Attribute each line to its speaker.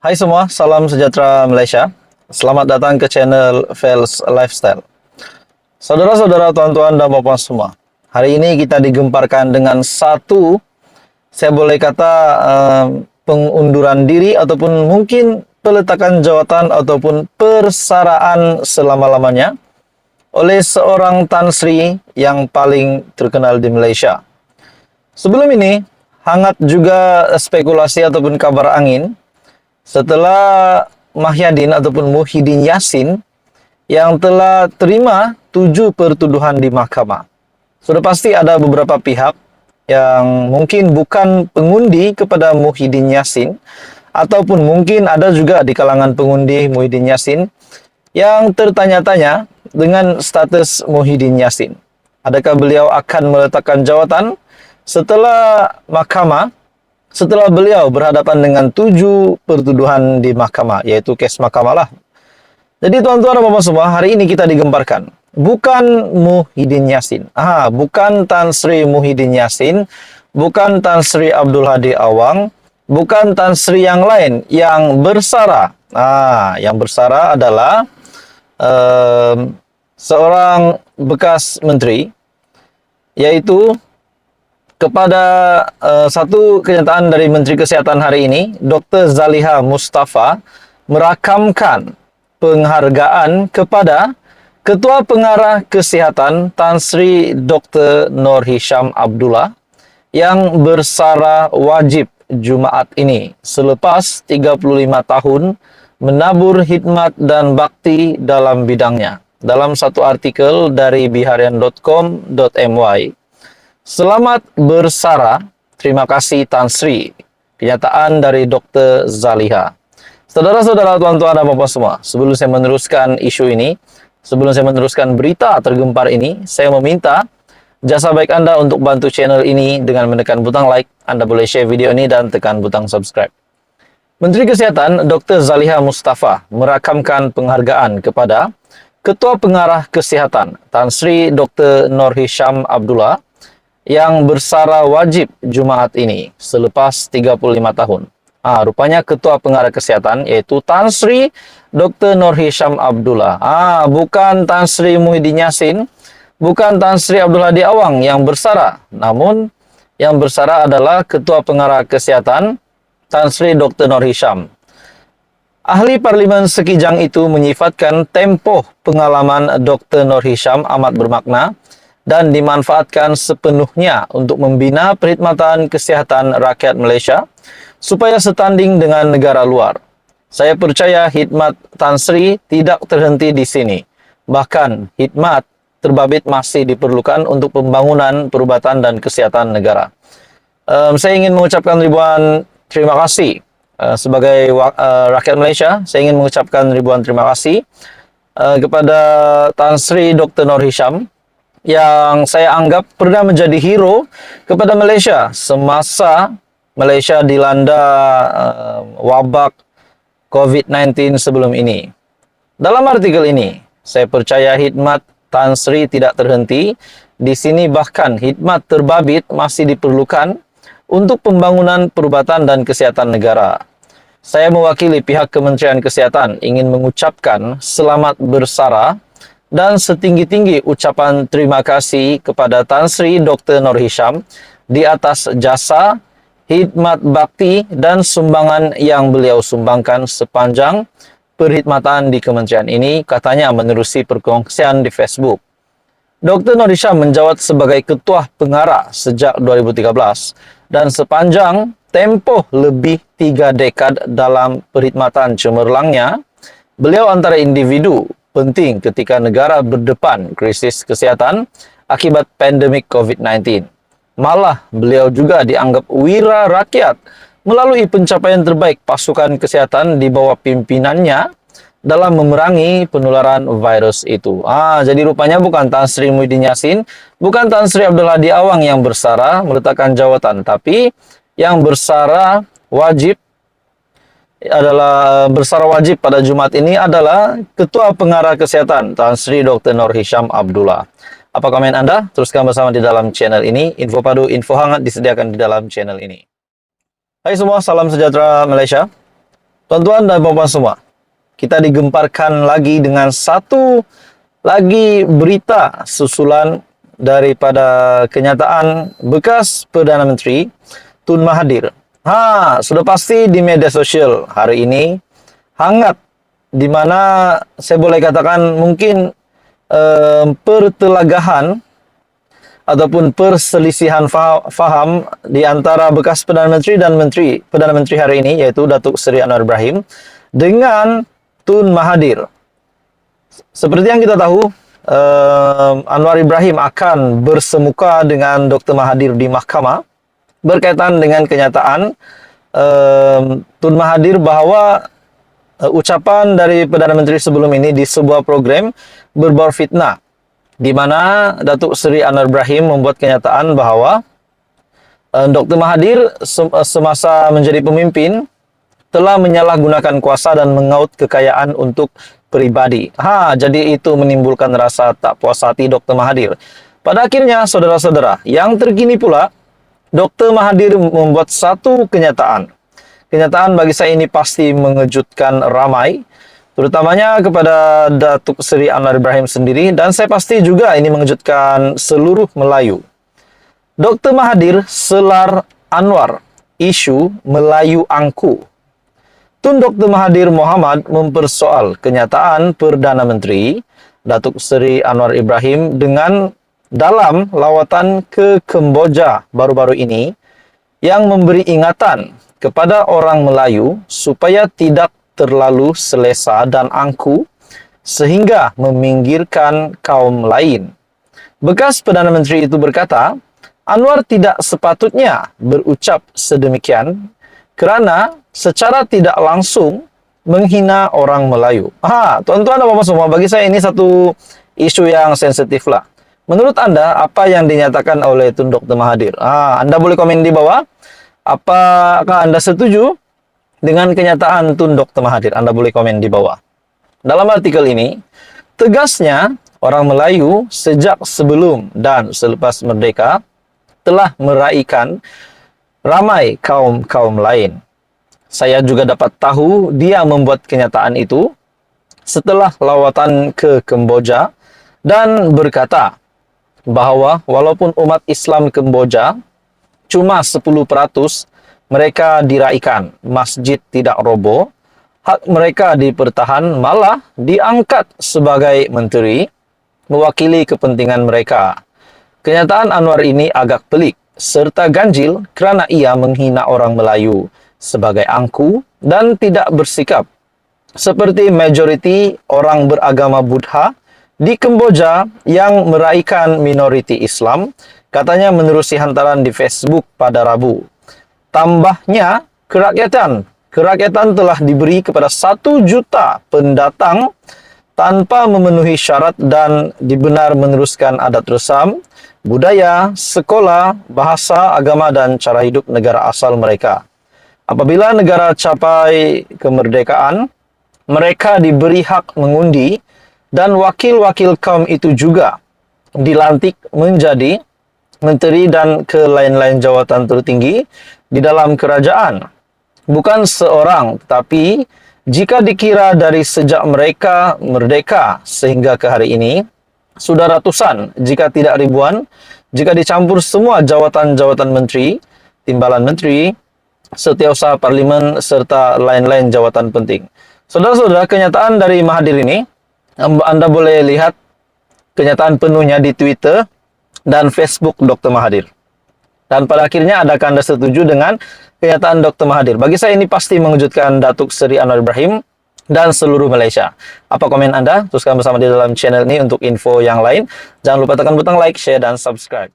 Speaker 1: Hai semua, salam sejahtera Malaysia. Selamat datang ke channel Fels Lifestyle. Saudara-saudara, tuan-tuan dan puan semua, hari ini kita digemparkan dengan satu, saya boleh kata pengunduran diri ataupun mungkin peletakan jawatan ataupun persaraan selama-lamanya oleh seorang Tan Sri yang paling terkenal di Malaysia. Sebelum ini, hangat juga spekulasi ataupun kabar angin setelah Mahyadin ataupun Muhyiddin Yassin yang telah terima 7 pertuduhan di mahkamah. Sudah pasti ada beberapa pihak yang mungkin bukan pengundi kepada Muhyiddin Yassin, ataupun mungkin ada juga di kalangan pengundi Muhyiddin Yassin yang tertanya-tanya dengan status Muhyiddin Yassin. Adakah beliau akan meletakkan jawatan setelah mahkamah, setelah beliau berhadapan dengan 7 pertuduhan di mahkamah, yaitu kes mahkamah lah. Jadi tuan-tuan dan puan semua, hari ini kita digemparkan. Bukan Muhyiddin Yassin. Bukan Tan Sri Muhyiddin Yassin, bukan Tan Sri Abdul Hadi Awang, bukan Tan Sri yang lain yang bersara. Yang bersara adalah seorang bekas menteri, yaitu kepada satu kenyataan dari Menteri Kesihatan hari ini, Dr. Zaliha Mustafa merakamkan penghargaan kepada Ketua Pengarah Kesihatan Tan Sri Dr. Noor Hisham Abdullah yang bersara wajib Jumaat ini selepas 35 tahun menabur khidmat dan bakti dalam bidangnya. Dalam satu artikel dari biharian.com.my, selamat bersara, terima kasih Tan Sri. Kenyataan dari Dr. Zaliha. Saudara-saudara, tuan-tuan dan puan semua, sebelum saya meneruskan isu ini, sebelum saya meneruskan berita tergempar ini, saya meminta jasa baik Anda untuk bantu channel ini dengan menekan butang like. Anda boleh share video ini dan tekan butang subscribe. Menteri Kesihatan Dr. Zaliha Mustafa merakamkan penghargaan kepada Ketua Pengarah Kesihatan Tan Sri Dr. Noor Hisham Abdullah yang bersara wajib Jumaat ini selepas 35 tahun. Rupanya Ketua Pengarah Kesihatan yaitu Tan Sri Dr. Noor Hisham Abdullah. Bukan Tan Sri Muhyiddin Yassin, bukan Tan Sri Abdul Hadi Awang yang bersara. Namun yang bersara adalah Ketua Pengarah Kesihatan Tan Sri Dr. Noor Hisham. Ahli Parlimen Sekijang itu menyifatkan tempoh pengalaman Dr. Noor Hisham amat bermakna dan dimanfaatkan sepenuhnya untuk membina perkhidmatan kesihatan rakyat Malaysia supaya setanding dengan negara luar. Saya percaya khidmat Tan Sri tidak terhenti di sini. Bahkan khidmat terbabit masih diperlukan untuk pembangunan, perubatan dan kesihatan negara. Saya ingin mengucapkan ribuan terima kasih sebagai rakyat Malaysia. Saya ingin mengucapkan ribuan terima kasih kepada Tan Sri Dr. Noor Hisham yang saya anggap pernah menjadi hero kepada Malaysia semasa Malaysia dilanda wabak COVID-19 sebelum ini. Dalam artikel ini, saya percaya khidmat Tan Sri tidak terhenti. Di sini bahkan khidmat terbabit masih diperlukan untuk pembangunan, perubatan dan kesihatan negara. Saya mewakili pihak Kementerian Kesihatan ingin mengucapkan selamat bersara dan setinggi-tinggi ucapan terima kasih kepada Tan Sri Dr. Noor Hisham di atas jasa, khidmat bakti dan sumbangan yang beliau sumbangkan sepanjang perkhidmatan di kementerian ini, katanya menerusi perkongsian di Facebook. Dr. Noor Hisham menjawat sebagai Ketua Pengarah sejak 2013 dan sepanjang tempoh lebih 3 dekad dalam perkhidmatan cemerlangnya, beliau antara individu penting ketika negara berdepan krisis kesihatan akibat pandemik COVID-19. Malah beliau juga dianggap wira rakyat melalui pencapaian terbaik pasukan kesihatan di bawah pimpinannya dalam memerangi penularan virus itu. Jadi rupanya bukan Tan Sri Muhyiddin Yassin, bukan Tan Sri Abdul Hadi Awang yang bersara meletakkan jawatan, tapi yang bersara wajib pada Jumat ini adalah Ketua Pengarah Kesihatan Tan Sri Dr. Noor Hisham Abdullah. Apa komen Anda? Teruskan bersama di dalam channel ini. Info padu, info hangat disediakan di dalam channel ini. Hai semua, salam sejahtera Malaysia. Tuan-tuan dan puan-puan semua, kita digemparkan lagi dengan satu lagi berita susulan daripada kenyataan bekas Perdana Menteri Tun Mahathir. Sudah pasti di media sosial hari ini hangat, di mana saya boleh katakan mungkin pertelagahan ataupun perselisihan faham di antara bekas Perdana Menteri dan Perdana Menteri hari ini, yaitu Datuk Seri Anwar Ibrahim dengan Tun Mahathir. Seperti yang kita tahu, Anwar Ibrahim akan bersemuka dengan Dr. Mahathir di mahkamah berkaitan dengan kenyataan Tun Mahathir bahwa ucapan dari Perdana Menteri sebelum ini di sebuah program berbau fitnah, di mana Datuk Seri Anwar Ibrahim membuat kenyataan bahwa Dr. Mahathir semasa menjadi pemimpin telah menyalahgunakan kuasa dan mengaut kekayaan untuk pribadi. Jadi itu menimbulkan rasa tak puas hati Dr. Mahathir. Pada akhirnya, saudara-saudara, yang terkini pula, Dr. Mahathir membuat satu kenyataan. Kenyataan bagi saya ini pasti mengejutkan ramai, terutamanya kepada Datuk Seri Anwar Ibrahim sendiri, dan saya pasti juga ini mengejutkan seluruh Melayu. Dr. Mahathir selar Anwar, isu Melayu angku. Tun Dr. Mahathir Mohamad mempersoal kenyataan Perdana Menteri Datuk Seri Anwar Ibrahim dalam lawatan ke Kemboja baru-baru ini yang memberi ingatan kepada orang Melayu supaya tidak terlalu selesa dan angku sehingga meminggirkan kaum lain. Bekas Perdana Menteri itu berkata, Anwar tidak sepatutnya berucap sedemikian kerana secara tidak langsung menghina orang Melayu. Tuan-tuan dan puan-puan semua, bagi saya ini satu isu yang sensitif lah. Menurut Anda, apa yang dinyatakan oleh Tun Dr. Mahathir? Anda boleh komen di bawah. Apakah Anda setuju dengan kenyataan Tun Dr. Mahathir? Anda boleh komen di bawah. Dalam artikel ini, tegasnya orang Melayu sejak sebelum dan selepas merdeka telah meraihkan ramai kaum lain. Saya juga dapat tahu dia membuat kenyataan itu setelah lawatan ke Kemboja dan berkata bahwa walaupun umat Islam Kemboja cuma 10% mereka diraikan, masjid tidak roboh, hak mereka dipertahan, malah diangkat sebagai menteri mewakili kepentingan mereka. Kenyataan Anwar ini agak pelik serta ganjil kerana ia menghina orang Melayu sebagai angku dan tidak bersikap seperti majoriti orang beragama Buddha di Kemboja yang meraihkan minoriti Islam, katanya menerusi hantaran di Facebook pada Rabu. Tambahnya, kerakyatan telah diberi kepada 1 juta pendatang tanpa memenuhi syarat dan dibenar meneruskan adat resam, budaya, sekolah, bahasa, agama, dan cara hidup negara asal mereka. Apabila negara capai kemerdekaan, mereka diberi hak mengundi dan wakil-wakil kaum itu juga dilantik menjadi menteri dan ke lain-lain jawatan tertinggi di dalam kerajaan. Bukan seorang, tetapi jika dikira dari sejak mereka merdeka sehingga ke hari ini, sudah ratusan, jika tidak ribuan, jika dicampur semua jawatan-jawatan menteri, timbalan menteri, setiausaha parlimen, serta lain-lain jawatan penting. Saudara-saudara, kenyataan dari Mahathir ini, Anda boleh lihat kenyataan penuhnya di Twitter dan Facebook Dr. Mahathir. Dan pada akhirnya, adakah Anda setuju dengan kenyataan Dr. Mahathir? Bagi saya ini pasti mengejutkan Datuk Seri Anwar Ibrahim dan seluruh Malaysia. Apa komen Anda? Teruskan bersama di dalam channel ini untuk info yang lain. Jangan lupa tekan butang like, share, dan subscribe.